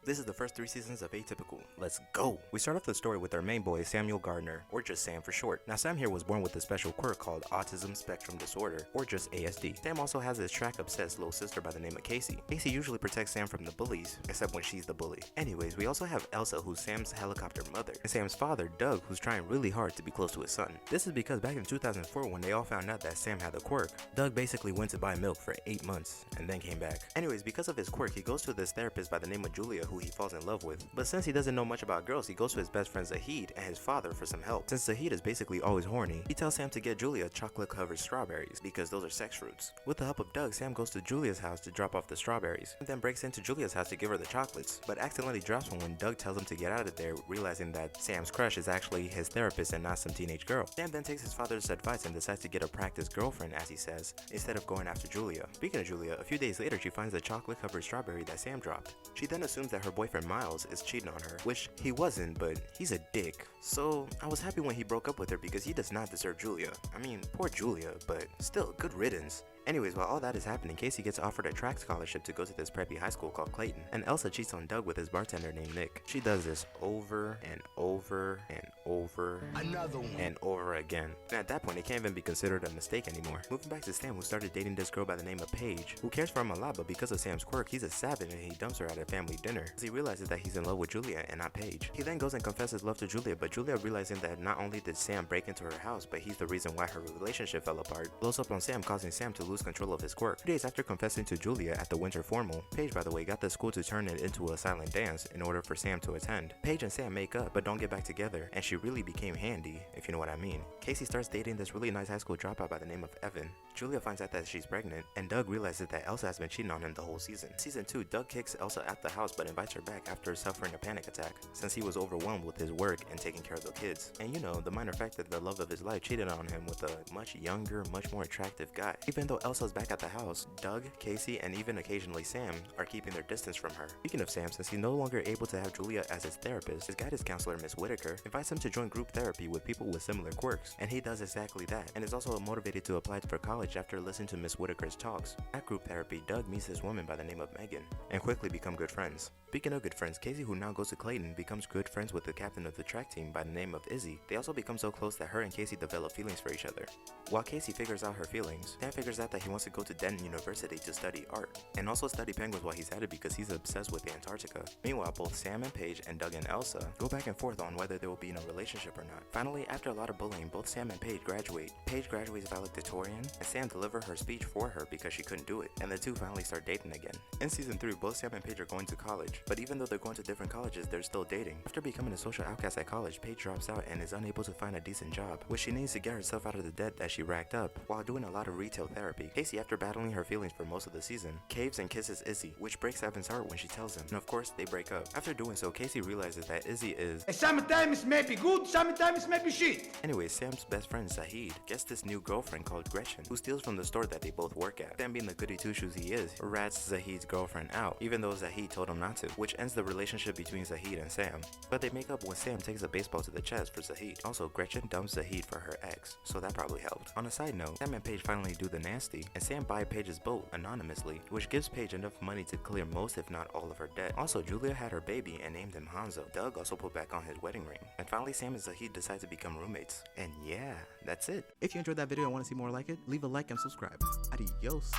This is the first 3 seasons of Atypical. Let's go! We start off the story with our main boy, Samuel Gardner, or just Sam for short. Now Sam here was born with a special quirk called Autism Spectrum Disorder, or just ASD. Sam also has his track-obsessed little sister by the name of Casey. Casey usually protects Sam from the bullies, except when she's the bully. Anyways, we also have Elsa, who's Sam's helicopter mother, and Sam's father, Doug, who's trying really hard to be close to his son. This is because back in 2004 when they all found out that Sam had the quirk, Doug basically went to buy milk for 8 months, and then came back. Anyways, because of his quirk, he goes to this therapist by the name of Julia, who he falls in love with. But since he doesn't know much about girls, he goes to his best friend Zahid and his father for some help. Since Zahid is basically always horny, he tells Sam to get Julia chocolate-covered strawberries, because those are sex fruits. With the help of Doug, Sam goes to Julia's house to drop off the strawberries, and then breaks into Julia's house to give her the chocolates, but accidentally drops one when Doug tells him to get out of there, realizing that Sam's crush is actually his therapist and not some teenage girl. Sam then takes his father's advice and decides to get a practice girlfriend, as he says, instead of going after Julia. Speaking of Julia, a few days later she finds the chocolate-covered strawberry that Sam dropped. She then assumes that her boyfriend Miles is cheating on her, which he wasn't, but he's a dick. So I was happy when he broke up with her because he does not deserve Julia. I mean, poor Julia, but still, good riddance. Anyways, while all that is happening, Casey gets offered a track scholarship to go to this preppy high school called Clayton, and Elsa cheats on Doug with his bartender named Nick. She does this over and over and over and over again. And at that point, it can't even be considered a mistake anymore. Moving back to Sam, who started dating this girl by the name of Paige, who cares for him a lot, but because of Sam's quirk, he's a savage and he dumps her at a family dinner, as he realizes that he's in love with Julia and not Paige. He then goes and confesses love to Julia, but Julia, realizing that not only did Sam break into her house, but he's the reason why her relationship fell apart, blows up on Sam, causing Sam to lose control of his quirk. 2 days after confessing to Julia at the winter formal, Paige, by the way, got the school to turn it into a silent dance in order for Sam to attend. Paige and Sam make up, but don't get back together, and she really became handy, if you know what I mean. Casey starts dating this really nice high school dropout by the name of Evan. Julia finds out that she's pregnant, and Doug realizes that Elsa has been cheating on him the whole season. Season 2, Doug kicks Elsa out the house but invites her back after suffering a panic attack, since he was overwhelmed with his work and taking care of the kids. And you know, the minor fact that the love of his life cheated on him with a much younger, much more attractive guy. Even though Elsa's back at the house, Doug, Casey, and even occasionally Sam are keeping their distance from her. Speaking of Sam, since he's no longer able to have Julia as his therapist, his guidance counselor, Miss Whitaker, invites him to join group therapy with people with similar quirks, and he does exactly that, and is also motivated to apply for college after listening to Miss Whitaker's talks. At group therapy, Doug meets this woman by the name of Megan, and quickly become good friends. Speaking of good friends, Casey, who now goes to Clayton, becomes good friends with the captain of the track team by the name of Izzy. They also become so close that her and Casey develop feelings for each other. While Casey figures out her feelings, Sam figures out that he wants to go to Denton University to study art, and also study penguins while he's at it because he's obsessed with Antarctica. Meanwhile, both Sam and Paige and Doug and Elsa go back and forth on whether they will be in a relationship or not. Finally, after a lot of bullying, both Sam and Paige graduate. Paige graduates valedictorian, and Sam delivers her speech for her because she couldn't do it, and the two finally start dating again. In season 3, both Sam and Paige are going to college, but even though they're going to different colleges, they're still dating. After becoming a social outcast at college, Paige drops out and is unable to find a decent job, which she needs to get herself out of the debt that she racked up while doing a lot of retail therapy. Casey, after battling her feelings for most of the season, caves and kisses Izzy, which breaks Evan's heart when she tells him, and of course they break up. After doing so, Casey realizes that Izzy is sometimes maybe good, sometimes maybe shit. Anyways, Sam's best friend Zahid gets this new girlfriend called Gretchen, who steals from the store that they both work at. Sam, being the goody two-shoes he is, rats Zahid's girlfriend out, even though Zahid told him not to, which ends the relationship between Zahid and Sam. But they make up when Sam takes a baseball to the chest for Zahid. Also, Gretchen dumps Zahid for her ex, so that probably helped. On a side note, Sam and Paige finally do the nasty, and Sam buys Paige's boat anonymously, which gives Paige enough money to clear most if not all of her debt. Also, Julia had her baby and named him Hanzo. Doug also put back on his wedding ring. And finally, Sam and Zahid decide to become roommates. And yeah, that's it. If you enjoyed that video and want to see more like it, leave a like and subscribe. Adios.